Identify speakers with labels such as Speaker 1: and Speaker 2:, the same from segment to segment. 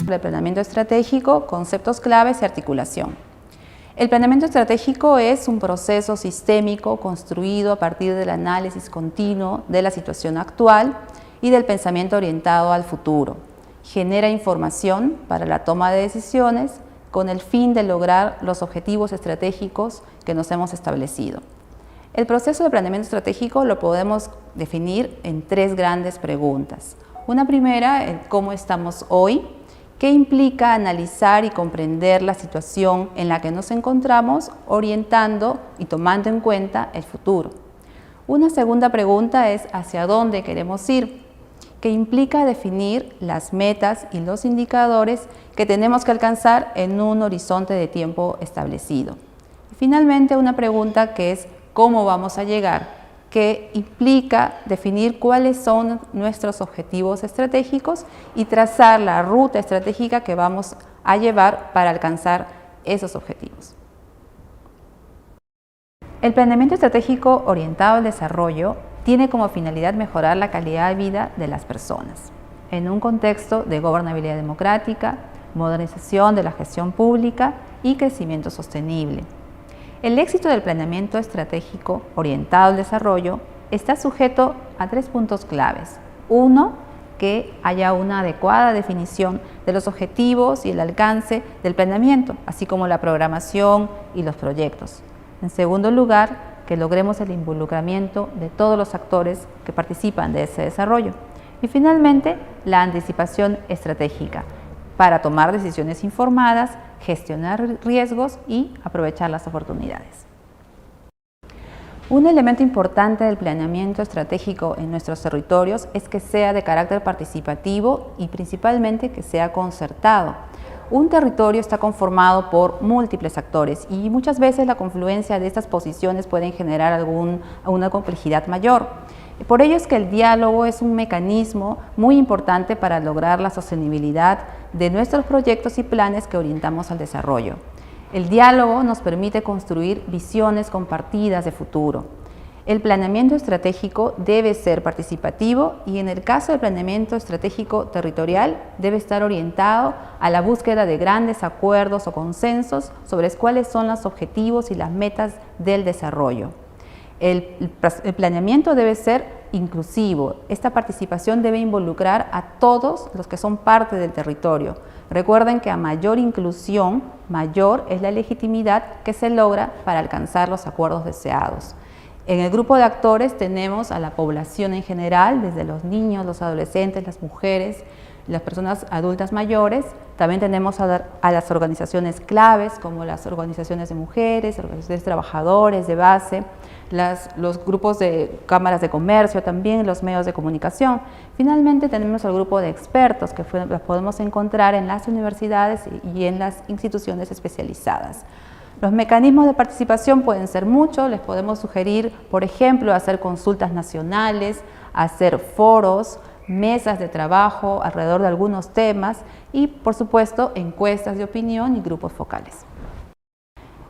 Speaker 1: El planeamiento estratégico, conceptos claves y articulación. El planeamiento estratégico es un proceso sistémico construido a partir del análisis continuo de la situación actual y del pensamiento orientado al futuro. Genera información para la toma de decisiones con el fin de lograr los objetivos estratégicos que nos hemos establecido. El proceso de planeamiento estratégico lo podemos definir en tres grandes preguntas. Una primera, ¿cómo estamos hoy? ¿Qué implica analizar y comprender la situación en la que nos encontramos, orientando y tomando en cuenta el futuro? Una segunda pregunta es ¿hacia dónde queremos ir? Que implica definir las metas y los indicadores que tenemos que alcanzar en un horizonte de tiempo establecido. Y finalmente, una pregunta que es ¿cómo vamos a llegar? Que implica definir cuáles son nuestros objetivos estratégicos y trazar la ruta estratégica que vamos a llevar para alcanzar esos objetivos. El planeamiento estratégico orientado al desarrollo tiene como finalidad mejorar la calidad de vida de las personas en un contexto de gobernabilidad democrática, modernización de la gestión pública y crecimiento sostenible. El éxito del planeamiento estratégico orientado al desarrollo está sujeto a tres puntos claves. Uno, que haya una adecuada definición de los objetivos y el alcance del planeamiento, así como la programación y los proyectos. En segundo lugar, que logremos el involucramiento de todos los actores que participan de ese desarrollo. Y finalmente, la anticipación estratégica para tomar decisiones informadas, gestionar riesgos y aprovechar las oportunidades. Un elemento importante del planeamiento estratégico en nuestros territorios es que sea de carácter participativo y principalmente que sea concertado. Un territorio está conformado por múltiples actores y muchas veces la confluencia de estas posiciones pueden generar una complejidad mayor. Por ello es que el diálogo es un mecanismo muy importante para lograr la sostenibilidad de nuestros proyectos y planes que orientamos al desarrollo. El diálogo nos permite construir visiones compartidas de futuro. El planeamiento estratégico debe ser participativo y en el caso del planeamiento estratégico territorial debe estar orientado a la búsqueda de grandes acuerdos o consensos sobre cuáles son los objetivos y las metas del desarrollo. El planeamiento debe ser inclusivo. Esta participación debe involucrar a todos los que son parte del territorio. Recuerden que a mayor inclusión, mayor es la legitimidad que se logra para alcanzar los acuerdos deseados. En el grupo de actores tenemos a la población en general, desde los niños, los adolescentes, las mujeres, las personas adultas mayores. También tenemos a las organizaciones claves, como las organizaciones de mujeres, organizaciones de trabajadores de base, los grupos de cámaras de comercio, también los medios de comunicación. Finalmente tenemos al grupo de expertos que los podemos encontrar en las universidades y en las instituciones especializadas. Los mecanismos de participación pueden ser muchos, les podemos sugerir, por ejemplo, hacer consultas nacionales, hacer foros, mesas de trabajo alrededor de algunos temas y, por supuesto, encuestas de opinión y grupos focales.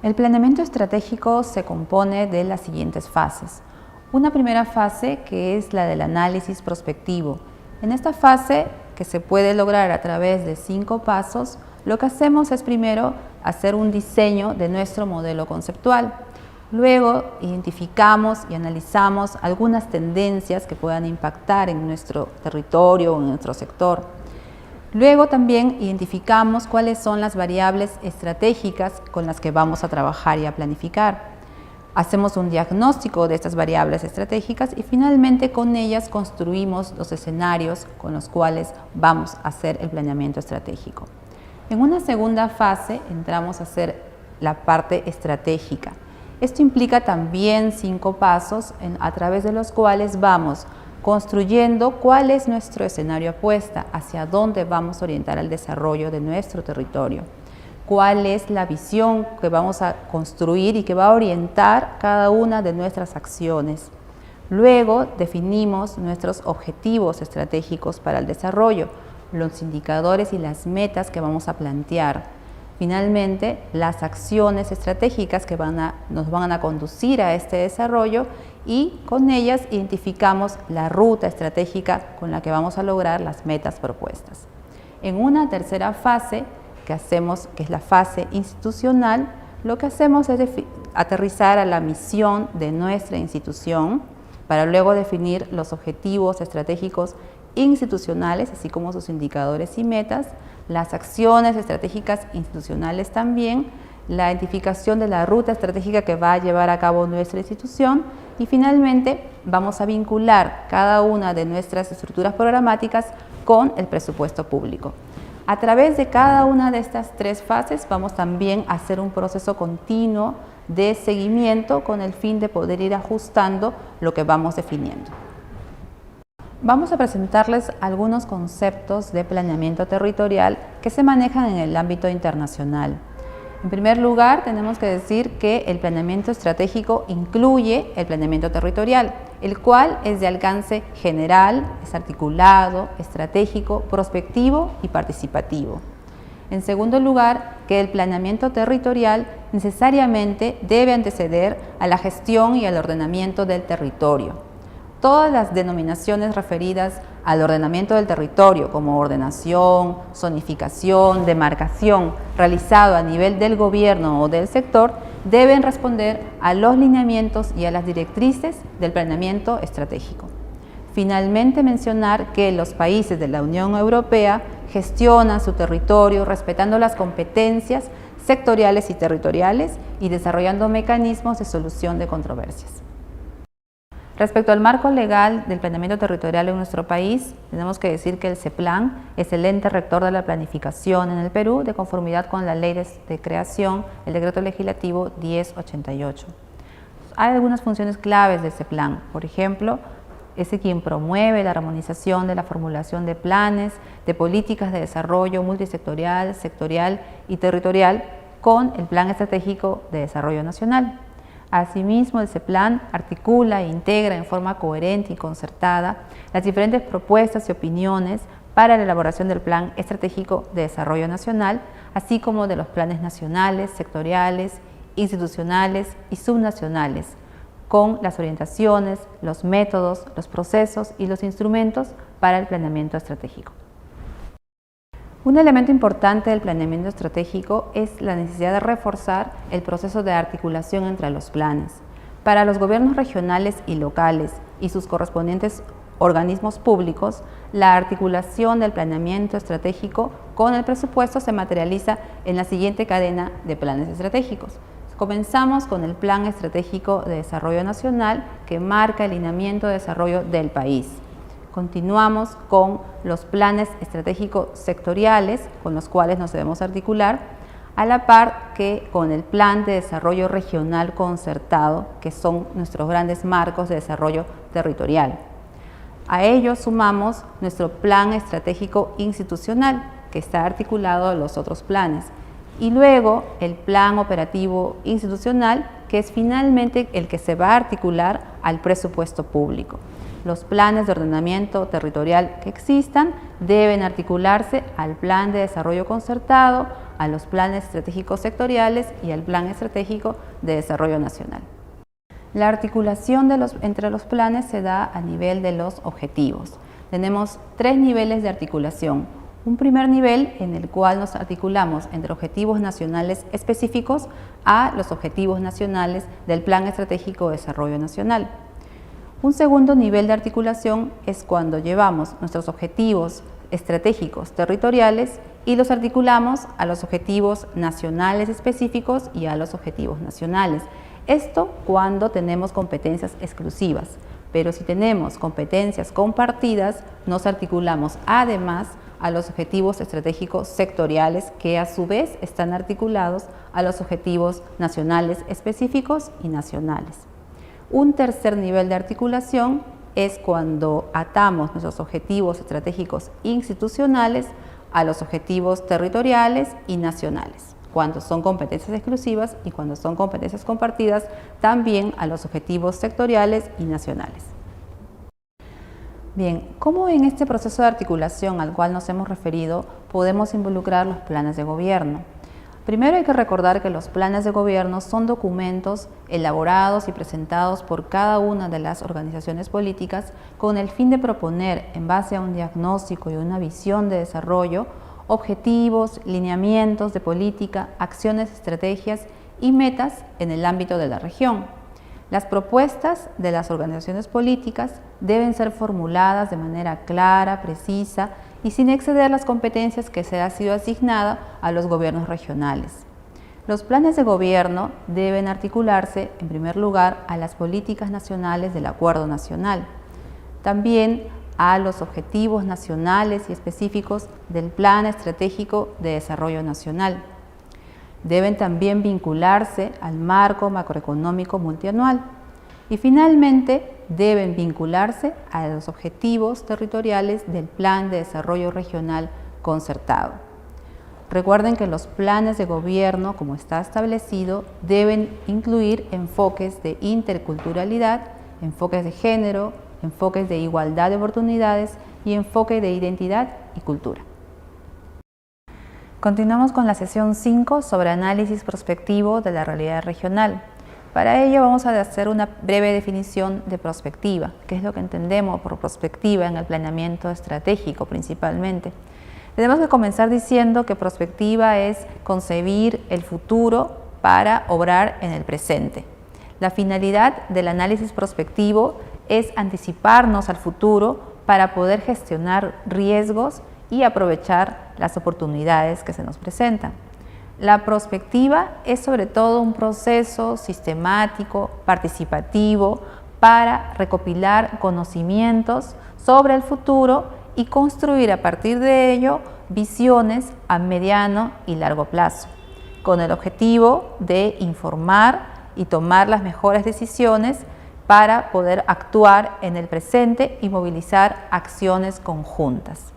Speaker 1: El planeamiento estratégico se compone de las siguientes fases. Una primera fase que es la del análisis prospectivo. En esta fase, que se puede lograr a través de 5 pasos, lo que hacemos es primero hacer un diseño de nuestro modelo conceptual. Luego identificamos y analizamos algunas tendencias que puedan impactar en nuestro territorio o en nuestro sector. Luego también identificamos cuáles son las variables estratégicas con las que vamos a trabajar y a planificar. Hacemos un diagnóstico de estas variables estratégicas y finalmente con ellas construimos los escenarios con los cuales vamos a hacer el planeamiento estratégico. En una segunda fase entramos a hacer la parte estratégica. Esto implica también 5 pasos a través de los cuales vamos construyendo cuál es nuestro escenario apuesta, hacia dónde vamos a orientar el desarrollo de nuestro territorio, cuál es la visión que vamos a construir y que va a orientar cada una de nuestras acciones. Luego definimos nuestros objetivos estratégicos para el desarrollo, los indicadores y las metas que vamos a plantear. Finalmente, las acciones estratégicas que nos van a conducir a este desarrollo y con ellas identificamos la ruta estratégica con la que vamos a lograr las metas propuestas. En una tercera fase que hacemos, que es la fase institucional, lo que hacemos es aterrizar a la misión de nuestra institución para luego definir los objetivos estratégicos institucionales, así como sus indicadores y metas, las acciones estratégicas institucionales también, la identificación de la ruta estratégica que va a llevar a cabo nuestra institución y finalmente vamos a vincular cada una de nuestras estructuras programáticas con el presupuesto público. A través de cada una de estas tres fases vamos también a hacer un proceso continuo de seguimiento con el fin de poder ir ajustando lo que vamos definiendo. Vamos a presentarles algunos conceptos de planeamiento territorial que se manejan en el ámbito internacional. En primer lugar, tenemos que decir que el planeamiento estratégico incluye el planeamiento territorial, el cual es de alcance general, es articulado, estratégico, prospectivo y participativo. En segundo lugar, que el planeamiento territorial necesariamente debe anteceder a la gestión y al ordenamiento del territorio. Todas las denominaciones referidas al ordenamiento del territorio, como ordenación, zonificación, demarcación, realizado a nivel del gobierno o del sector, deben responder a los lineamientos y a las directrices del planeamiento estratégico. Finalmente, mencionar que los países de la Unión Europea gestionan su territorio respetando las competencias sectoriales y territoriales y desarrollando mecanismos de solución de controversias. Respecto al marco legal del planeamiento territorial en nuestro país, tenemos que decir que el CEPLAN es el ente rector de la planificación en el Perú, de conformidad con la ley de creación, el decreto legislativo 1088. Hay algunas funciones claves del CEPLAN, por ejemplo, es quien promueve la armonización de la formulación de planes, de políticas de desarrollo multisectorial, sectorial y territorial con el Plan Estratégico de Desarrollo Nacional. Asimismo, el CEPLAN articula e integra en forma coherente y concertada las diferentes propuestas y opiniones para la elaboración del Plan Estratégico de Desarrollo Nacional, así como de los planes nacionales, sectoriales, institucionales y subnacionales, con las orientaciones, los métodos, los procesos y los instrumentos para el planeamiento estratégico. Un elemento importante del planeamiento estratégico es la necesidad de reforzar el proceso de articulación entre los planes. Para los gobiernos regionales y locales y sus correspondientes organismos públicos, la articulación del planeamiento estratégico con el presupuesto se materializa en la siguiente cadena de planes estratégicos. Comenzamos con el Plan Estratégico de Desarrollo Nacional, que marca el lineamiento de desarrollo del país. Continuamos con los planes estratégicos sectoriales, con los cuales nos debemos articular, a la par que con el Plan de Desarrollo Regional Concertado, que son nuestros grandes marcos de desarrollo territorial. A ello sumamos nuestro Plan Estratégico Institucional, que está articulado a los otros planes, y luego el Plan Operativo Institucional, que es finalmente el que se va a articular al presupuesto público. Los planes de ordenamiento territorial que existan deben articularse al Plan de Desarrollo Concertado, a los planes estratégicos sectoriales y al Plan Estratégico de Desarrollo Nacional. La articulación entre los planes se da a nivel de los objetivos. Tenemos tres niveles de articulación. Un primer nivel en el cual nos articulamos entre objetivos nacionales específicos a los objetivos nacionales del Plan Estratégico de Desarrollo Nacional. Un segundo nivel de articulación es cuando llevamos nuestros objetivos estratégicos territoriales y los articulamos a los objetivos nacionales específicos y a los objetivos nacionales. Esto cuando tenemos competencias exclusivas, pero si tenemos competencias compartidas, nos articulamos además a los objetivos estratégicos sectoriales que a su vez están articulados a los objetivos nacionales específicos y nacionales. Un tercer nivel de articulación es cuando atamos nuestros objetivos estratégicos institucionales a los objetivos territoriales y nacionales, cuando son competencias exclusivas y cuando son competencias compartidas también a los objetivos sectoriales y nacionales. Bien, ¿cómo en este proceso de articulación al cual nos hemos referido podemos involucrar los planes de gobierno? Primero hay que recordar que los planes de gobierno son documentos elaborados y presentados por cada una de las organizaciones políticas con el fin de proponer, en base a un diagnóstico y una visión de desarrollo, objetivos, lineamientos de política, acciones, estrategias y metas en el ámbito de la región. Las propuestas de las organizaciones políticas deben ser formuladas de manera clara, precisa y sin exceder las competencias que se ha sido asignada a los gobiernos regionales. Los planes de gobierno deben articularse, en primer lugar, a las políticas nacionales del Acuerdo Nacional, también a los objetivos nacionales y específicos del Plan Estratégico de Desarrollo Nacional. Deben también vincularse al marco macroeconómico multianual y finalmente deben vincularse a los objetivos territoriales del Plan de Desarrollo Regional concertado. Recuerden que los planes de gobierno, como está establecido, deben incluir enfoques de interculturalidad, enfoques de género, enfoques de igualdad de oportunidades y enfoque de identidad y cultura. Continuamos con la sesión 5 sobre análisis prospectivo de la realidad regional. Para ello vamos a hacer una breve definición de prospectiva, que es lo que entendemos por prospectiva en el planeamiento estratégico principalmente. Tenemos que comenzar diciendo que prospectiva es concebir el futuro para obrar en el presente. La finalidad del análisis prospectivo es anticiparnos al futuro para poder gestionar riesgos y aprovechar las oportunidades que se nos presentan. La prospectiva es sobre todo un proceso sistemático, participativo, para recopilar conocimientos sobre el futuro y construir a partir de ello visiones a mediano y largo plazo, con el objetivo de informar y tomar las mejores decisiones para poder actuar en el presente y movilizar acciones conjuntas.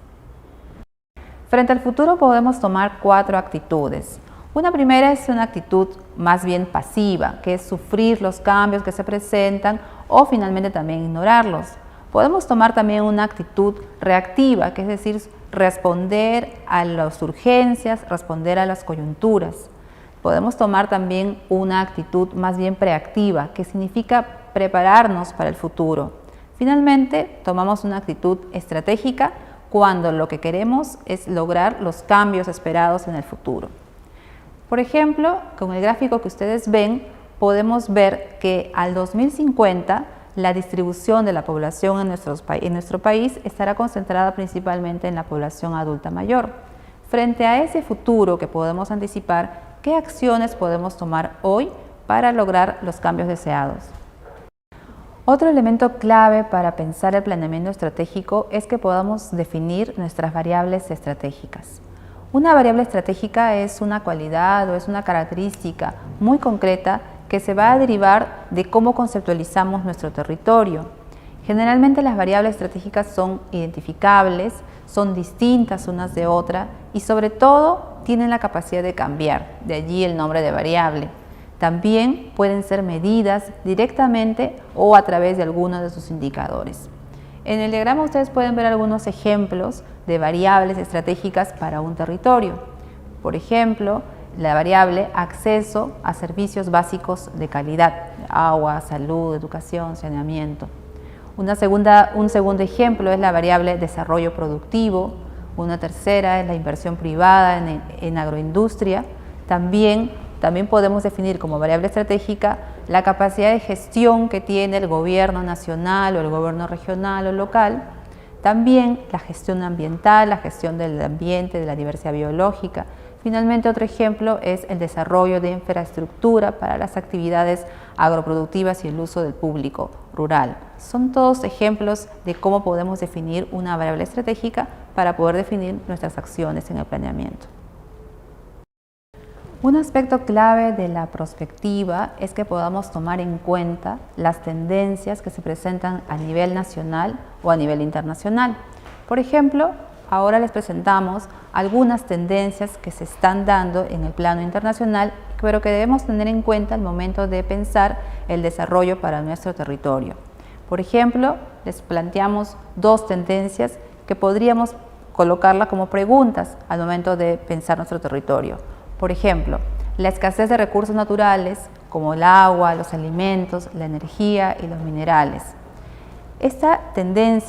Speaker 1: Frente al futuro podemos tomar 4 actitudes. Una primera es una actitud más bien pasiva, que es sufrir los cambios que se presentan o finalmente también ignorarlos. Podemos tomar también una actitud reactiva, que es decir, responder a las urgencias, responder a las coyunturas. Podemos tomar también una actitud más bien preactiva, que significa prepararnos para el futuro. Finalmente, tomamos una actitud estratégica cuando lo que queremos es lograr los cambios esperados en el futuro. Por ejemplo, con el gráfico que ustedes ven, podemos ver que al 2050 la distribución de la población en nuestro país estará concentrada principalmente en la población adulta mayor. Frente a ese futuro que podemos anticipar, ¿qué acciones podemos tomar hoy para lograr los cambios deseados? Otro elemento clave para pensar el planeamiento estratégico es que podamos definir nuestras variables estratégicas. Una variable estratégica es una cualidad o es una característica muy concreta que se va a derivar de cómo conceptualizamos nuestro territorio. Generalmente las variables estratégicas son identificables, son distintas unas de otras y sobre todo tienen la capacidad de cambiar, de allí el nombre de variable. También pueden ser medidas directamente o a través de algunos de sus indicadores. En el diagrama ustedes pueden ver algunos ejemplos de variables estratégicas para un territorio. Por ejemplo, la variable acceso a servicios básicos de calidad, agua, salud, educación, saneamiento. Un segundo ejemplo es la variable desarrollo productivo. Una tercera es la inversión privada en agroindustria. También podemos definir como variable estratégica la capacidad de gestión que tiene el gobierno nacional o el gobierno regional o local. También la gestión ambiental, la gestión del ambiente, de la diversidad biológica. Finalmente, otro ejemplo es el desarrollo de infraestructura para las actividades agroproductivas y el uso del público rural. Son todos ejemplos de cómo podemos definir una variable estratégica para poder definir nuestras acciones en el planeamiento. Un aspecto clave de la prospectiva es que podamos tomar en cuenta las tendencias que se presentan a nivel nacional o a nivel internacional. Por ejemplo, ahora les presentamos algunas tendencias que se están dando en el plano internacional, pero que debemos tener en cuenta al momento de pensar el desarrollo para nuestro territorio. Por ejemplo, les planteamos 2 tendencias que podríamos colocarlas como preguntas al momento de pensar nuestro territorio. Por ejemplo, la escasez de recursos naturales como el agua, los alimentos, la energía y los minerales. Esta tendencia